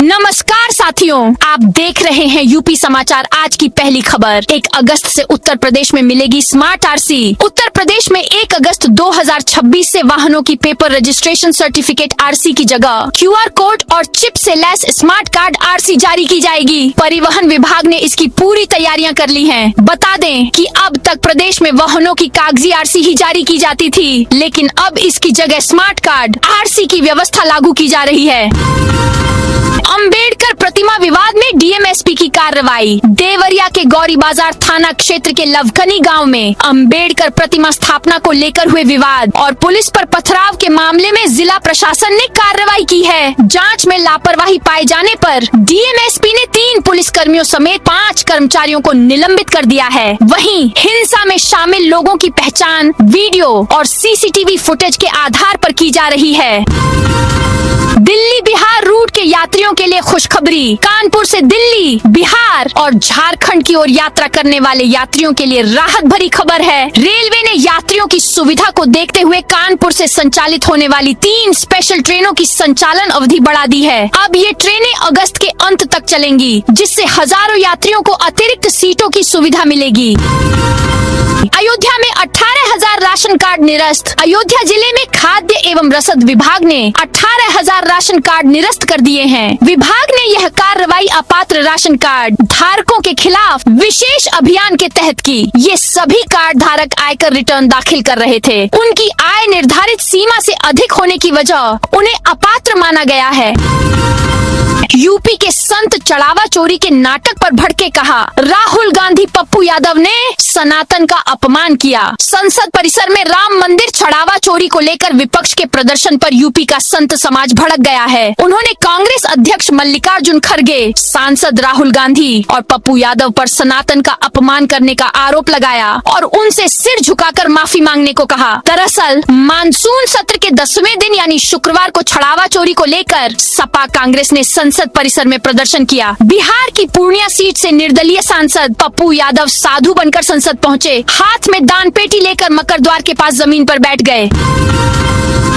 नमस्कार साथियों, आप देख रहे हैं यूपी समाचार। आज की पहली खबर, 1 अगस्त से उत्तर प्रदेश में मिलेगी स्मार्ट आरसी। उत्तर प्रदेश में 1 अगस्त 2026 से वाहनों की पेपर रजिस्ट्रेशन सर्टिफिकेट आरसी की जगह QR कोड और चिप से लैस स्मार्ट कार्ड आरसी जारी की जाएगी। परिवहन विभाग ने इसकी पूरी तैयारियां कर ली हैं। बता दें कि अब तक प्रदेश में वाहनों की कागजी आरसी ही जारी की जाती थी, लेकिन अब इसकी जगह स्मार्ट कार्ड आरसी की व्यवस्था लागू की जा रही है। अंबेडकर प्रतिमा विवाद में डीएमएसपी की कार्रवाई। देवरिया के गौरी बाजार थाना क्षेत्र के लवकनी गांव में अंबेडकर प्रतिमा स्थापना को लेकर हुए विवाद और पुलिस पर पथराव के मामले में जिला प्रशासन ने कार्रवाई की है। जांच में लापरवाही पाए जाने पर डीएमएसपी ने 3 पुलिस कर्मियों समेत 5 कर्मचारियों को निलंबित कर दिया है। वहीं हिंसा में शामिल लोगों की पहचान वीडियो और सीसीटीवी फुटेज के आधार पर की जा रही है। दिल्ली बिहार रूट के यात्रियों के लिए खुशखबरी। कानपुर से दिल्ली, बिहार और झारखंड की ओर यात्रा करने वाले यात्रियों के लिए राहत भरी खबर है। रेलवे ने यात्रियों की सुविधा को देखते हुए कानपुर से संचालित होने वाली 3 स्पेशल ट्रेनों की संचालन अवधि बढ़ा दी है। अब ये ट्रेनें अगस्त के अंत तक चलेंगी, जिससे हजारों यात्रियों को अतिरिक्त सीटों की सुविधा मिलेगी। अयोध्या में 18,000 राशन कार्ड निरस्त। अयोध्या जिले में खाद्य एवं रसद विभाग ने 18,000 राशन कार्ड निरस्त कर दिए हैं। विभाग ने यह कार्रवाई अपात्र राशन कार्ड धारकों के खिलाफ विशेष अभियान के तहत की। ये सभी कार्ड धारक आयकर रिटर्न दाखिल कर रहे थे। उनकी आय निर्धारित सीमा से अधिक होने की वजह उन्हें अपात्र माना गया है। यूपी के संत चढ़ावा चोरी के नाटक पर भड़के कहा, राहुल गांधी पप्पू यादव ने सनातन का अपमान किया। संसद परिसर में राम मंदिर चढ़ावा चोरी को लेकर विपक्ष के प्रदर्शन पर यूपी का संत समाज भड़क गया है। उन्होंने कांग्रेस अध्यक्ष मल्लिकार्जुन खड़गे, सांसद राहुल गांधी और पप्पू यादव पर सनातन का अपमान करने का आरोप लगाया और उनसे सिर झुकाकर माफी मांगने को कहा। दरअसल मानसून सत्र के 10वें दिन यानी शुक्रवार को चढ़ावा चोरी को लेकर सपा कांग्रेस ने संसद परिसर में प्रदर्शन किया। बिहार की पूर्णिया सीट से निर्दलीय सांसद पप्पू यादव साधु बनकर संसद पहुंचे। हाथ में दान पेटी लेकर मकर द्वार के पास जमीन पर बैठ गए।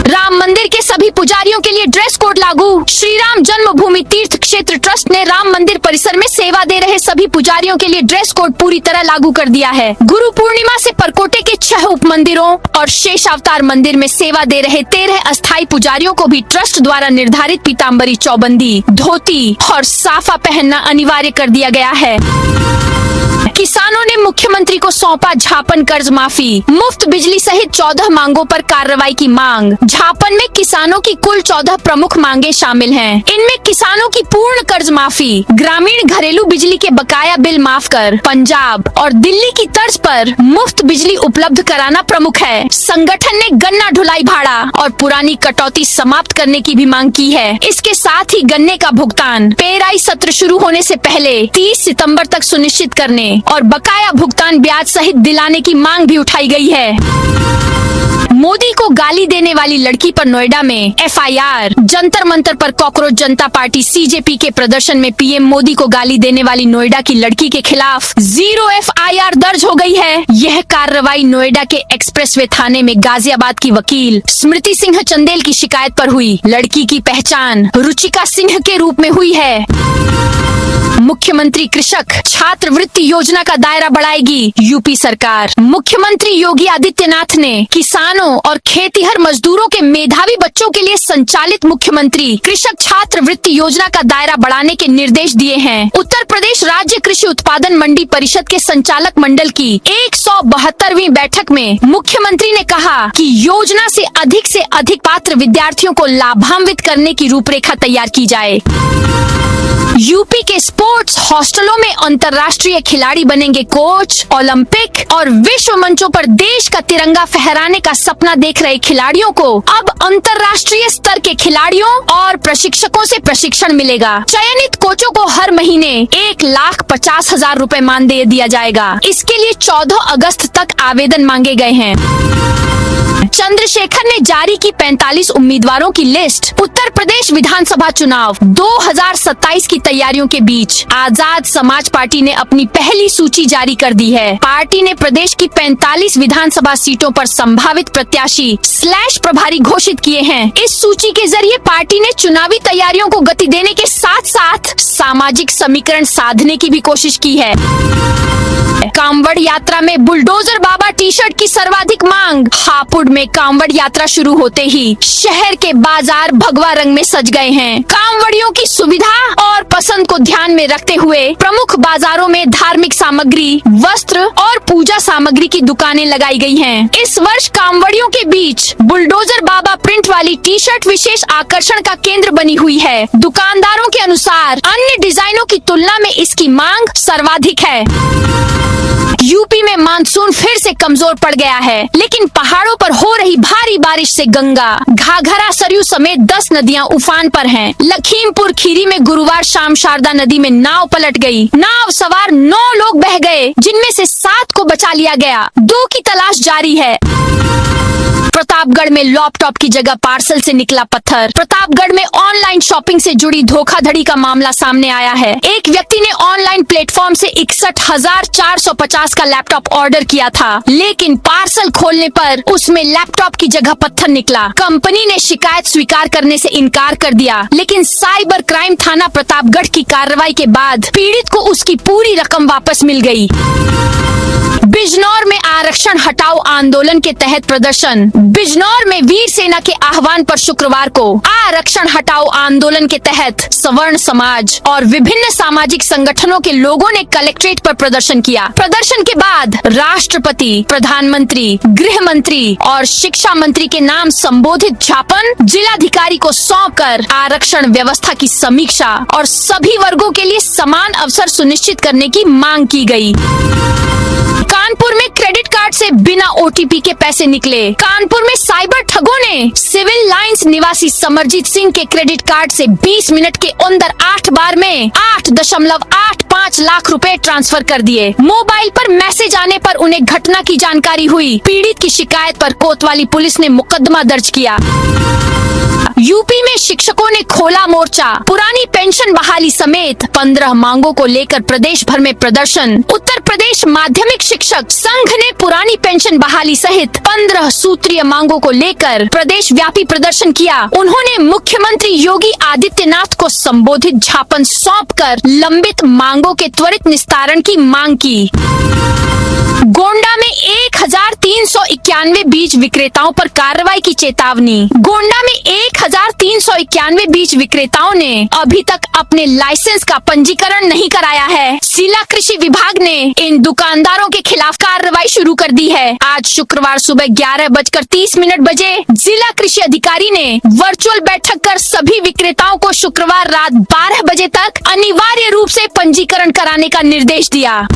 राम मंदिर के सभी पुजारियों के लिए ड्रेस कोड लागू। श्री राम जन्मभूमि तीर्थ क्षेत्र ट्रस्ट ने राम मंदिर परिसर में सेवा दे रहे सभी पुजारियों के लिए ड्रेस कोड पूरी तरह लागू कर दिया है। गुरु पूर्णिमा से परकोटे के 6 उप मंदिरों और शेष अवतार मंदिर में सेवा दे रहे 13 अस्थायी पुजारियों को भी ट्रस्ट द्वारा निर्धारित पीताम्बरी, चौबंदी, धोती और साफा पहनना अनिवार्य कर दिया गया है। किसानों ने मुख्यमंत्री को सौंपा झापन कर्ज माफी। मुफ्त बिजली सहित 14 मांगों पर कार्रवाई की मांग। झापन में किसानों की कुल 14 प्रमुख मांगे शामिल हैं। इनमें किसानों की पूर्ण कर्ज माफी, ग्रामीण घरेलू बिजली के बकाया बिल माफ कर, पंजाब और दिल्ली की तर्ज पर मुफ्त बिजली उपलब्ध कराना प्रमुख है। संगठन ने गन्ना ढुलाई भाड़ा और पुरानी कटौती समाप्त करने की भी मांग की है। इसके साथ ही गन्ने का भुगतान पेराई सत्र शुरू होने से पहले 30 सितंबर तक सुनिश्चित करने और बकाया भुगतान ब्याज सहित दिलाने की मांग भी उठाई गई है। मोदी को गाली देने वाली लड़की पर नोएडा में FIR। जंतर मंतर पर कॉकरोच जनता पार्टी CJP के प्रदर्शन में PM मोदी को गाली देने वाली नोएडा की लड़की के खिलाफ 0 FIR दर्ज हो गई है। यह कार्रवाई नोएडा के एक्सप्रेसवे थाने में गाजियाबाद की वकील स्मृति सिंह चंदेल की शिकायत पर हुई। लड़की की पहचान रुचिका सिंह के रूप में हुई है। मुख्यमंत्री कृषक छात्रवृत्ति योजना का दायरा बढ़ाएगी यूपी सरकार। मुख्यमंत्री योगी आदित्यनाथ ने किसानों और खेतीहर मजदूरों के मेधावी बच्चों के लिए संचालित मुख्यमंत्री कृषक छात्रवृत्ति योजना का दायरा बढ़ाने के निर्देश दिए हैं। उत्तर प्रदेश राज्य कृषि उत्पादन मंडी परिषद के संचालक मंडल की 172वीं बैठक में मुख्यमंत्री ने कहा कि योजना से अधिक पात्र विद्यार्थियों को लाभान्वित करने की रूपरेखा तैयार की जाए। यूपी के स्पोर्ट्स हॉस्टलों में अंतर्राष्ट्रीय खिलाड़ी बनेंगे कोच। ओलंपिक और विश्व मंचों पर देश का तिरंगा फहराने का सपना देख रहे खिलाड़ियों को अब अंतर्राष्ट्रीय स्तर के खिलाड़ियों और प्रशिक्षकों से प्रशिक्षण मिलेगा। चयनित कोचों को हर महीने 1,50,000 रुपए मानदेय दिया जाएगा। इसके लिए 14 अगस्त तक आवेदन मांगे गए हैं। चंद्रशेखर ने जारी की 45 उम्मीदवारों की लिस्ट। उत्तर प्रदेश विधानसभा चुनाव 2027 की तैयारियों के बीच आजाद समाज पार्टी ने अपनी पहली सूची जारी कर दी है। पार्टी ने प्रदेश की 45 विधानसभा सीटों पर संभावित प्रत्याशी / प्रभारी घोषित किए हैं। इस सूची के जरिए पार्टी ने चुनावी तैयारियों को गति देने के साथ साथ सामाजिक समीकरण साधने की भी कोशिश की है। कांवड़ यात्रा में बुलडोजर बाबा टी शर्ट की सर्वाधिक मांग। हापुड़ में कांवड़ यात्रा शुरू होते ही शहर के बाजार भगवा रंग में सज गए हैं। कांवड़ियों की सुविधा और पसंद को ध्यान में रखते हुए प्रमुख बाजारों में धार्मिक सामग्री, वस्त्र और पूजा सामग्री की दुकानें लगाई गई हैं। इस वर्ष कांवड़ियों के बीच बुलडोजर बाबा प्रिंट वाली टी शर्ट विशेष आकर्षण का केंद्र बनी हुई है। दुकानदारों के अनुसार अन्य डिजाइनों की तुलना में इसकी मांग सर्वाधिक है। यूपी में मानसून फिर से कमजोर पड़ गया है, लेकिन पहाड़ों पर हो रही भारी बारिश से गंगा, घाघरा, सरयू समेत 10 नदियां उफान पर हैं। लखीमपुर खीरी में गुरुवार शाम शारदा नदी में नाव पलट गई। नाव सवार 9 लोग बह गए, जिनमें से 7 को बचा लिया गया। 2 की तलाश जारी है। प्रतापगढ़ में लैपटॉप की जगह पार्सल से निकला पत्थर। प्रतापगढ़ में ऑनलाइन शॉपिंग से जुड़ी धोखाधड़ी का मामला सामने आया है। एक व्यक्ति ने ऑनलाइन प्लेटफॉर्म से 61,450 का लैपटॉप ऑर्डर किया था, लेकिन पार्सल खोलने पर उसमें लैपटॉप की जगह पत्थर निकला। कंपनी ने शिकायत स्वीकार करने से इनकार कर दिया, लेकिन साइबर क्राइम थाना प्रतापगढ़ की कार्रवाई के बाद पीड़ित को उसकी पूरी रकम वापस मिल गई। बिजनौर में आरक्षण हटाओ आंदोलन के तहत प्रदर्शन। बिजनौर में वीर सेना के आह्वान पर शुक्रवार को आरक्षण हटाओ आंदोलन के तहत सवर्ण समाज और विभिन्न सामाजिक संगठनों के लोगों ने कलेक्ट्रेट पर प्रदर्शन किया। प्रदर्शन के बाद राष्ट्रपति, प्रधानमंत्री, गृह मंत्री और शिक्षा मंत्री के नाम संबोधित ज्ञापन जिलाधिकारी को सौंपकर आरक्षण व्यवस्था की समीक्षा और सभी वर्गों के लिए समान अवसर सुनिश्चित करने की मांग की गई। कानपुर में क्रेडिट कार्ड से बिना ओटीपी के पैसे निकले। कानपुर में साइबर ठगों ने सिविल लाइंस निवासी समरजीत सिंह के क्रेडिट कार्ड से 20 मिनट के अंदर 8 बार में 8.85 लाख रुपए ट्रांसफर कर दिए। मोबाइल पर मैसेज आने पर उन्हें घटना की जानकारी हुई। पीड़ित की शिकायत पर कोतवाली पुलिस ने मुकदमा दर्ज किया। यूपी में शिक्षकों ने खोला मोर्चा। पुरानी पेंशन बहाली समेत 15 मांगों को लेकर प्रदेश भर में प्रदर्शन। उत्तर प्रदेश माध्यमिक शिक्षक संघ ने पुरानी पेंशन बहाली सहित 15 सूत्रीय मांगों को लेकर प्रदेश व्यापी प्रदर्शन किया। उन्होंने मुख्यमंत्री योगी आदित्यनाथ को संबोधित ज्ञापन सौंपकर लंबित मांगों के त्वरित निस्तारण की मांग की। गोंडा में 1391 बीज विक्रेताओं पर कार्रवाई की चेतावनी। गोंडा में 1391 बीज विक्रेताओं ने अभी तक अपने लाइसेंस का पंजीकरण नहीं कराया है। जिला कृषि विभाग ने इन दुकानदारों के खिलाफ कार्रवाई शुरू कर दी है। आज शुक्रवार सुबह 11:30 बजे जिला कृषि अधिकारी ने वर्चुअल बैठक कर सभी विक्रेताओं को शुक्रवार रात 12 बजे तक अनिवार्य रूप से पंजीकरण कराने का निर्देश दिया।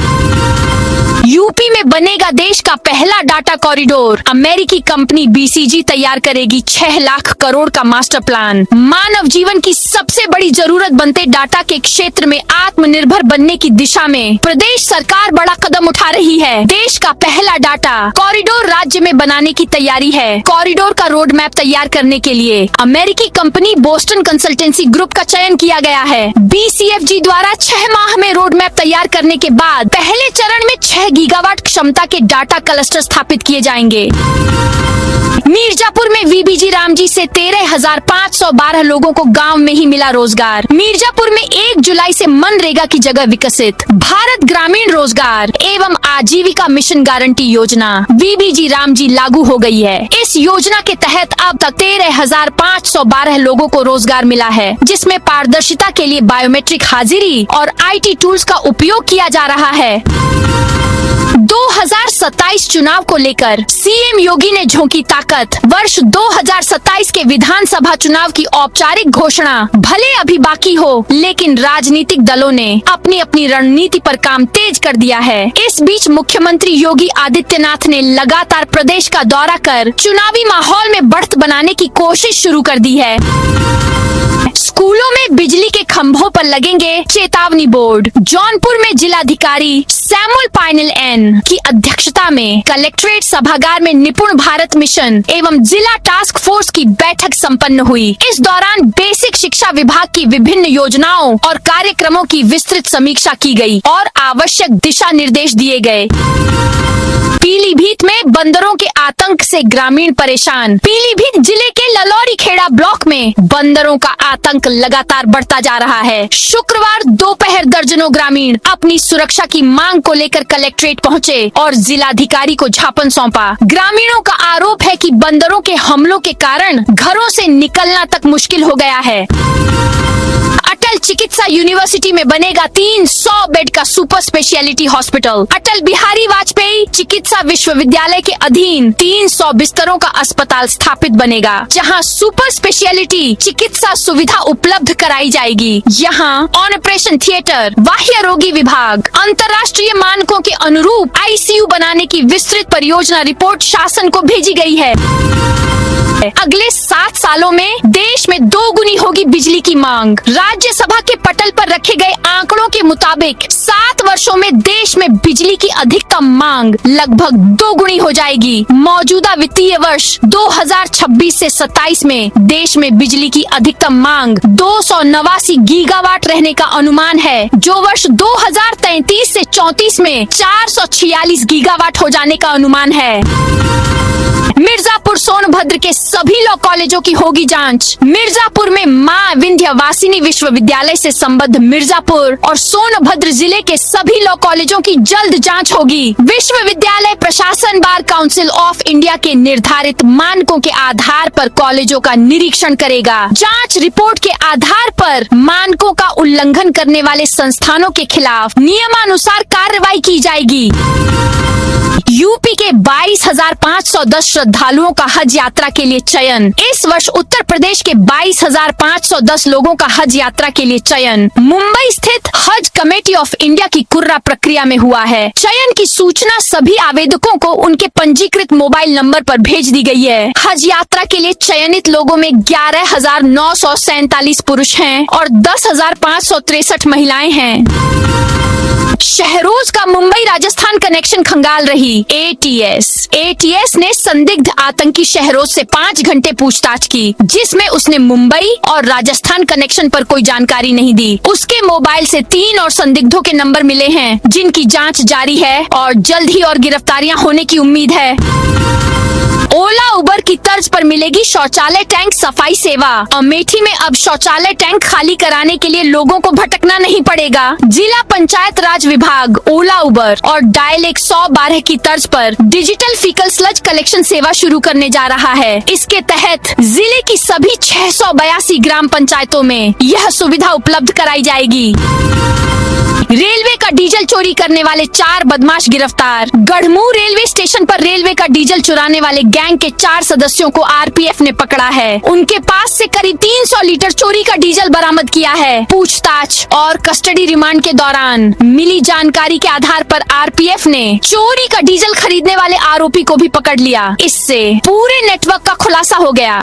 यूपी में बनेगा देश का पहला डाटा कॉरिडोर। अमेरिकी कंपनी बीसीजी तैयार करेगी 6 लाख करोड़ का मास्टर प्लान। मानव जीवन की सबसे बड़ी जरूरत बनते डाटा के क्षेत्र में आत्मनिर्भर बनने की दिशा में प्रदेश सरकार बड़ा कदम उठा रही है। देश का पहला डाटा कॉरिडोर राज्य में बनाने की तैयारी है। कॉरिडोर का रोड मैप तैयार करने के लिए अमेरिकी कंपनी बोस्टन कंसल्टेंसी ग्रुप का चयन किया गया है। BCFG द्वारा 6 माह में रोड मैप तैयार करने के बाद पहले चरण में 6 गीगावाट क्षमता के डाटा क्लस्टर स्थापित किए जाएंगे। मिर्जापुर में VBG रामजी से 13,512 लोगों को गांव में ही मिला रोजगार। मिर्जापुर में 1 जुलाई से मनरेगा की जगह विकसित भारत ग्रामीण रोजगार एवं आजीविका मिशन गारंटी योजना VBG रामजी लागू हो गई है। इस योजना के तहत अब तक 13,512 लोगों को रोजगार मिला है, जिसमें पारदर्शिता के लिए बायोमेट्रिक हाजिरी और IT टूल्स का उपयोग किया जा रहा है। 2027 चुनाव को लेकर CM योगी ने झोंकी ताकत। वर्ष 2027 के विधानसभा चुनाव की औपचारिक घोषणा भले अभी बाकी हो, लेकिन राजनीतिक दलों ने अपनी अपनी रणनीति पर काम तेज कर दिया है। इस बीच मुख्यमंत्री योगी आदित्यनाथ ने लगातार प्रदेश का दौरा कर चुनावी माहौल में बढ़त बनाने की कोशिश शुरू कर दी है। स्कूलों में बिजली के खंभों पर लगेंगे चेतावनी बोर्ड। जौनपुर में जिलाधिकारी सैमुअल पाइनल एन की अध्यक्षता में कलेक्ट्रेट सभागार में निपुण भारत मिशन एवं जिला टास्क फोर्स की बैठक संपन्न हुई। इस दौरान बेसिक शिक्षा विभाग की विभिन्न योजनाओं और कार्यक्रमों की विस्तृत समीक्षा की गई और आवश्यक दिशा निर्देश दिए गए। पीलीभीत में बंदरों के आतंक से ग्रामीण परेशान। पीलीभीत जिले के ललौरी खेड़ा ब्लॉक में बंदरों का आतंक आतंक लगातार बढ़ता जा रहा है। शुक्रवार दोपहर दर्जनों ग्रामीण अपनी सुरक्षा की मांग को लेकर कलेक्ट्रेट पहुंचे और जिलाधिकारी को ज्ञापन सौंपा। ग्रामीणों का आरोप है कि बंदरों के हमलों के कारण घरों से निकलना तक मुश्किल हो गया है। अटल चिकित्सा यूनिवर्सिटी में बनेगा 300 बेड का super speciality hospital. Atal Bihari Vajpayee चिकित्सा विश्वविद्यालय के अधीन 300 बिस्तरों का अस्पताल स्थापित बनेगा, जहां सुपर स्पेशलिटी चिकित्सा सुविधा उपलब्ध कराई जाएगी। यहां ऑपरेशन थिएटर, बाह्य रोगी विभाग, अंतर्राष्ट्रीय मानकों के अनुरूप आईसीयू बनाने की विस्तृत परियोजना रिपोर्ट शासन को भेजी गई है। अगले 7 सालों में देश में 2 गुनी होगी बिजली की मांग। राज्यसभा के पटल पर रखे गए आंकड़ों के मुताबिक 7 वर्षों में देश में बिजली की अधिकतम मांग लगभग 2 गुनी हो जाएगी। मौजूदा वित्तीय वर्ष 2026 से 27 में देश में बिजली की अधिकतम मांग 289 गीगावाट रहने का अनुमान है, जो वर्ष 2033 से 34 में 446 गीगावाट हो जाने का अनुमान है। मिर्जापुर सोनभद्र के सभी लॉ कॉलेजों की होगी जांच। मिर्जापुर में मां विंध्यवासिनी विश्वविद्यालय से संबद्ध मिर्जापुर और सोनभद्र जिले के सभी लॉ कॉलेजों की जल्द जांच होगी। विश्वविद्यालय प्रशासन बार काउंसिल ऑफ इंडिया के निर्धारित मानकों के आधार पर कॉलेजों का निरीक्षण करेगा। जांच रिपोर्ट के आधार पर मानकों का उल्लंघन करने वाले संस्थानों के खिलाफ नियमानुसार कार्रवाई की जाएगी। यूपी के 22,510 श्रद्धालुओं का हज यात्रा के लिए चयन। इस वर्ष उत्तर प्रदेश के 22,510 लोगों का हज यात्रा के लिए चयन मुंबई स्थित हज कमेटी ऑफ इंडिया की कुर्रा प्रक्रिया में हुआ है। चयन की सूचना सभी आवेदकों को उनके पंजीकृत मोबाइल नंबर पर भेज दी गई है। हज यात्रा के लिए चयनित लोगों में 11,947 पुरुष हैं और 10,563 महिलाएं हैं। शहरोज का मुंबई राजस्थान कनेक्शन खंगाल रही एटीएस ने संदिग्ध आतंकी शहरोज से 5 घंटे पूछताछ की, जिसमें उसने मुंबई और राजस्थान कनेक्शन पर कोई जानकारी नहीं दी। उसके मोबाइल से 3 और संदिग्धों के नंबर मिले हैं, जिनकी जांच जारी है और जल्द ही और गिरफ्तारियां होने की उम्मीद है। ओला उबर की तर्ज पर मिलेगी शौचालय टैंक सफाई सेवा। अमेठी में अब शौचालय टैंक खाली कराने के लिए लोगों को भटकना नहीं पड़ेगा। जिला पंचायत राज विभाग ओला उबर और डायल 112 की तर्ज पर डिजिटल फीकल स्लज कलेक्शन सेवा शुरू करने जा रहा है। इसके तहत जिले की सभी 682 ग्राम पंचायतों में यह सुविधा उपलब्ध कराई जाएगी। रेलवे का डीजल चोरी करने वाले 4 बदमाश गिरफ्तार। गढ़मूर रेलवे स्टेशन पर रेलवे का डीजल चुराने वाले गैंग के 4 सदस्यों को आरपीएफ ने पकड़ा है। उनके पास से करीब 300 लीटर चोरी का डीजल बरामद किया है। पूछताछ और कस्टडी रिमांड के दौरान मिली जानकारी के आधार पर आरपीएफ ने चोरी का डीजल खरीदने वाले आरोपी को भी पकड़ लिया। इससे पूरे नेटवर्क का खुलासा हो गया।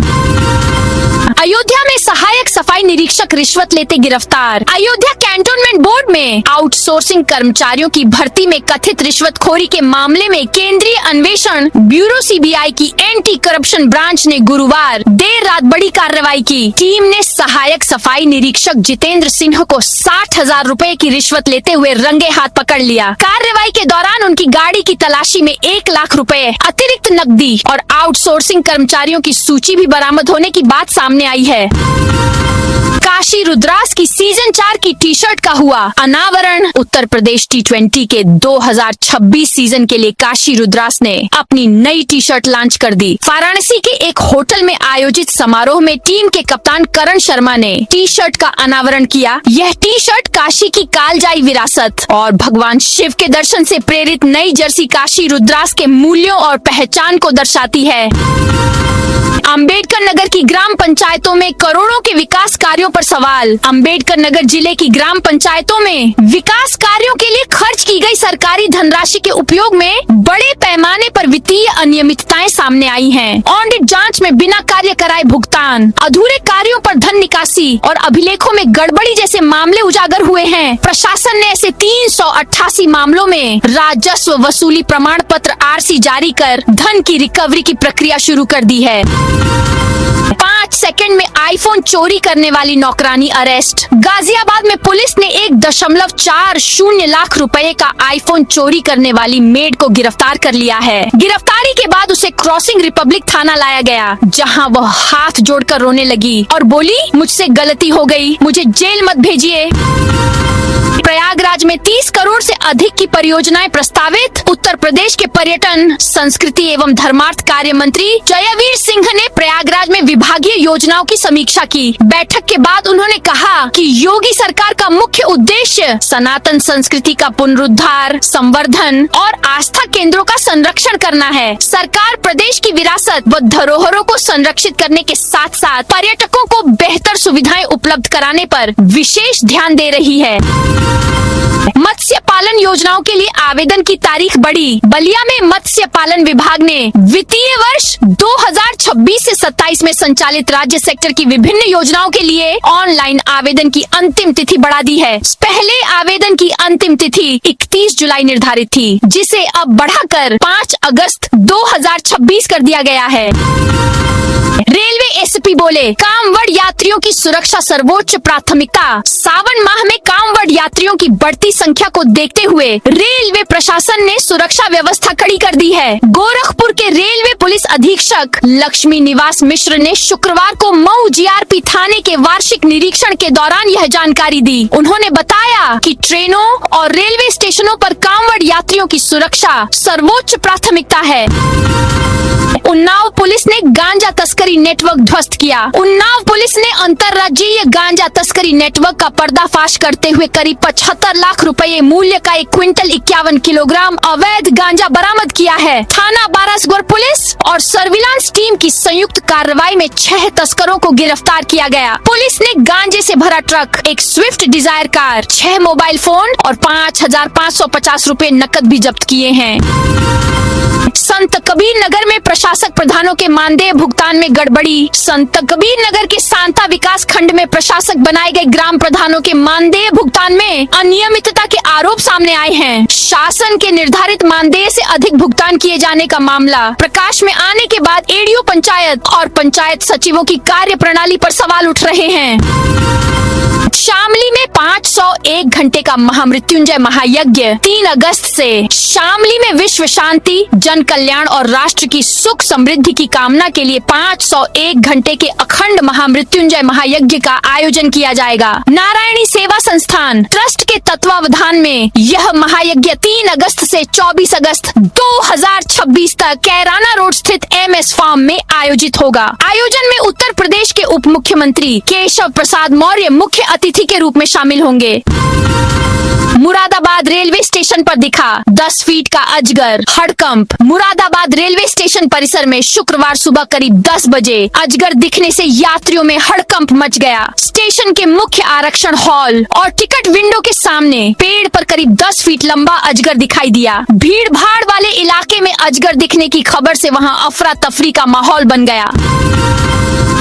अयोध्या में सहायक सफाई निरीक्षक रिश्वत लेते गिरफ्तार। अयोध्या कैंटोनमेंट बोर्ड में आउटसोर्सिंग कर्मचारियों की भर्ती में कथित रिश्वतखोरी के मामले में केंद्रीय अन्वेषण ब्यूरो सीबीआई की एंटी करप्शन ब्रांच ने गुरुवार देर रात बड़ी कार्रवाई की। टीम ने सहायक सफाई निरीक्षक जितेंद्र सिन्हा को 60,000 रुपए की रिश्वत लेते हुए रंगे हाथ पकड़ लिया। कार्रवाई के दौरान उनकी गाड़ी की तलाशी में 1 लाख रुपए, अतिरिक्त नकदी और आउटसोर्सिंग कर्मचारियों की सूची भी बरामद होने की बात सामने आई है। काशी रुद्रास की सीजन 4 की टी शर्ट का हुआ अनावरण। उत्तर प्रदेश T20 के 2026 सीजन के लिए काशी रुद्रास ने अपनी नई टी शर्ट लॉन्च कर दी। वाराणसी के एक होटल में आयोजित समारोह में टीम के कप्तान करण शर्मा ने टी शर्ट का अनावरण किया। यह टी शर्ट काशी की कालजाई विरासत और भगवान शिव के दर्शन से प्रेरित नई जर्सी काशी रुद्रास के मूल्यों और पहचान को दर्शाती है। अंबेडकर नगर की ग्राम पंचायतों में करोड़ों के विकास कार्यों पर सवाल। अंबेडकर नगर जिले की ग्राम पंचायतों में विकास कार्यों के लिए खर्च की गई सरकारी धनराशि के उपयोग में बड़े पैमाने पर वित्तीय अनियमितताएं सामने आई हैं। ऑडिट जांच में बिना कार्य कराए भुगतान, अधूरे कार्यों पर धन निकासी और अभिलेखों में गड़बड़ी जैसे मामले उजागर हुए हैं। प्रशासन ने ऐसे 388 मामलों में राजस्व वसूली प्रमाण पत्र RC जारी कर धन की रिकवरी की प्रक्रिया शुरू कर दी है। 5 सेकंड में आईफोन चोरी करने वाली नौकरानी अरेस्ट। गाजियाबाद में पुलिस ने एक 1.40 लाख रुपए का आईफोन चोरी करने वाली मेड को गिरफ्तार कर लिया है। गिरफ्तारी के बाद उसे क्रॉसिंग रिपब्लिक थाना लाया गया, जहां वह हाथ जोड़कर रोने लगी और बोली, मुझसे गलती हो गई, मुझे जेल मत भेजिए। प्रयागराज में 30 करोड़ से अधिक की परियोजनाएं प्रस्तावित। उत्तर प्रदेश के पर्यटन, संस्कृति एवं धर्मार्थ कार्य मंत्री जयवीर सिंह ने प्रयागराज में विभागीय योजनाओं की समीक्षा की। बैठक के बाद उन्होंने कहा कि योगी सरकार का मुख्य उद्देश्य सनातन संस्कृति का पुनरुद्धार, संवर्धन और आस्था केंद्रों का संरक्षण करना है। सरकार प्रदेश की विरासत व धरोहरों को संरक्षित करने के साथ साथ पर्यटकों को बेहतर सुविधाएं उपलब्ध कराने पर विशेष ध्यान दे रही है। मत्स्य पालन योजनाओं के लिए आवेदन की तारीख बढ़ी। बलिया में मत्स्य पालन विभाग ने वित्तीय वर्ष 2026 से 27 में संचालित राज्य सेक्टर की विभिन्न योजनाओं के लिए ऑनलाइन आवेदन की अंतिम तिथि बढ़ा दी है। पहले आवेदन की अंतिम तिथि 31 जुलाई निर्धारित थी, जिसे अब बढ़ाकर 5 अगस्त 2026 कर दिया गया है। रेलवे एसपी बोले, कामवड़ यात्रियों की सुरक्षा सर्वोच्च प्राथमिकता। सावन माह में कामवड़ यात्रियों की बढ़ती संख्या को देखते हुए रेलवे प्रशासन ने सुरक्षा व्यवस्था कड़ी कर दी है। गोरखपुर के रेलवे पुलिस अधीक्षक लक्ष्मी निवास मिश्र ने शुक्रवार को मऊ जीआरपी थाने के वार्षिक निरीक्षण के दौरान यह जानकारी दी। उन्होंने बताया कि ट्रेनों और रेलवे स्टेशनों पर कामवड़ यात्रियों की सुरक्षा सर्वोच्च प्राथमिकता है। उन्नाव पुलिस ने गांजा तस्करी नेटवर्क ध्वस्त किया। उन्नाव पुलिस ने अंतर्राज्यीय गांजा तस्करी नेटवर्क का पर्दाफाश करते हुए करीब 75 लाख रुपए मूल्य का 1 क्विंटल 51 किलोग्राम अवैध गांजा बरामद किया है। थाना बारासगढ़ पुलिस और सर्विलांस टीम की संयुक्त कार्रवाई में 6 तस्करों को गिरफ्तार किया गया। पुलिस ने गांजे से भरा ट्रक, एक Swift Dzire car, 6 mobile phone और 5,550 रुपए नकद भी जब्त किए हैं। संत कबीर नगर में प्रशासक प्रधानों के मानदेय भुगतान में गड़बड़ी। संत कबीर नगर के सांता विकास खंड में प्रशासक बनाए गए ग्राम प्रधानों के मानदेय भुगतान में अनियमितता के आरोप सामने आए हैं। शासन के निर्धारित मानदेय से अधिक भुगतान किए जाने का मामला प्रकाश में आने के बाद एडीओ पंचायत और पंचायत सचिवों की कार्य प्रणाली पर सवाल उठ रहे हैं। शामली में 501 घंटे का महामृत्युंजय महायज्ञ 3 अगस्त से। शामली में विश्व शांति, जन कल्याण और राष्ट्र की सुख समृद्धि की कामना के लिए 501 घंटे के अखंड महामृत्युंजय महायज्ञ का आयोजन किया जाएगा। नारायणी सेवा संस्थान ट्रस्ट के तत्वावधान में यह महायज्ञ 3 अगस्त से 24 अगस्त 2026 तक कैराना रोड स्थित MS फार्म में आयोजित होगा। आयोजन में उत्तर प्रदेश के उप मुख्यमंत्री केशव प्रसाद मौर्य मुख्य अतिथि के रूप में शामिल होंगे। मुरादाबाद रेलवे स्टेशन पर दिखा 10 फीट का अजगर, हड़कंप। मुरादाबाद रेलवे स्टेशन परिसर में शुक्रवार सुबह करीब 10 बजे अजगर दिखने से यात्रियों में हड़कंप मच गया। स्टेशन के मुख्य आरक्षण हॉल और टिकट विंडो के सामने पेड़ पर करीब 10 फीट लंबा अजगर दिखाई दिया। भीड़ भाड़ वाले इलाके में अजगर दिखने की खबर से वहां अफरा तफरी का माहौल बन गया।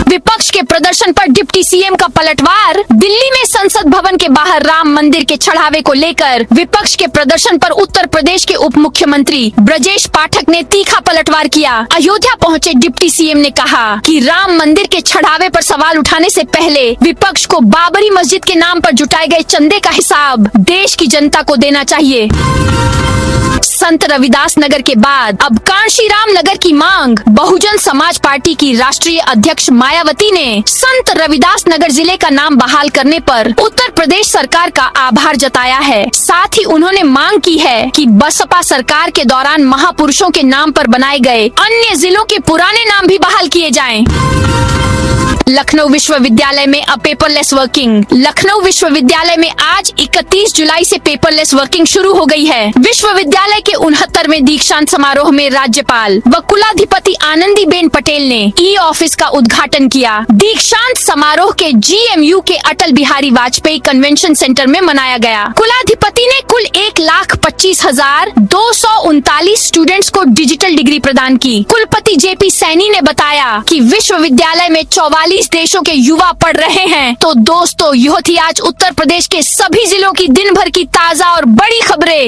विपक्ष के प्रदर्शन पर डिप्टी सीएम का पलटवार। दिल्ली में संसद भवन के बाहर राम मंदिर के चढ़ावे को लेकर विपक्ष के प्रदर्शन पर उत्तर प्रदेश के उप मुख्यमंत्री ब्रजेश पाठक ने तीखा पलटवार किया। अयोध्या पहुंचे डिप्टी सीएम ने कहा कि राम मंदिर के चढ़ावे पर सवाल उठाने से पहले विपक्ष को बाबरी मस्जिद के नाम पर जुटाए गए चंदे का हिसाब देश की जनता को देना चाहिए। संत रविदास नगर के बाद अब कांशीराम नगर की मांग। बहुजन समाज पार्टी की राष्ट्रीय अध्यक्ष मायावती ने संत रविदास नगर जिले का नाम बहाल करने पर उत्तर प्रदेश सरकार का आभार जताया है। साथ ही उन्होंने मांग की है कि बसपा सरकार के दौरान महापुरुषों के नाम पर बनाए गए अन्य जिलों के पुराने नाम भी बहाल किए जाएं। लखनऊ विश्वविद्यालय में अब पेपरलेस वर्किंग। लखनऊ विश्वविद्यालय में आज 31 जुलाई से पेपरलेस वर्किंग शुरू हो गई है। विश्वविद्यालय के 69वें दीक्षांत समारोह में राज्यपाल व कुलाधिपति आनंदीबेन पटेल ने ई ऑफिस का उद्घाटन किया। दीक्षांत समारोह के GMU के अटल बिहारी वाजपेयी कन्वेंशन सेंटर में मनाया गया। कुलाधिपति ने कुल 1,25,239 स्टूडेंट्स को डिजिटल डिग्री प्रदान की। कुलपति JP सैनी ने बताया कि विश्वविद्यालय में 44 देशों के युवा पढ़ रहे हैं। तो दोस्तों, यह थी आज उत्तर प्रदेश के सभी जिलों की दिन भर की ताजा और बड़ी खबरें।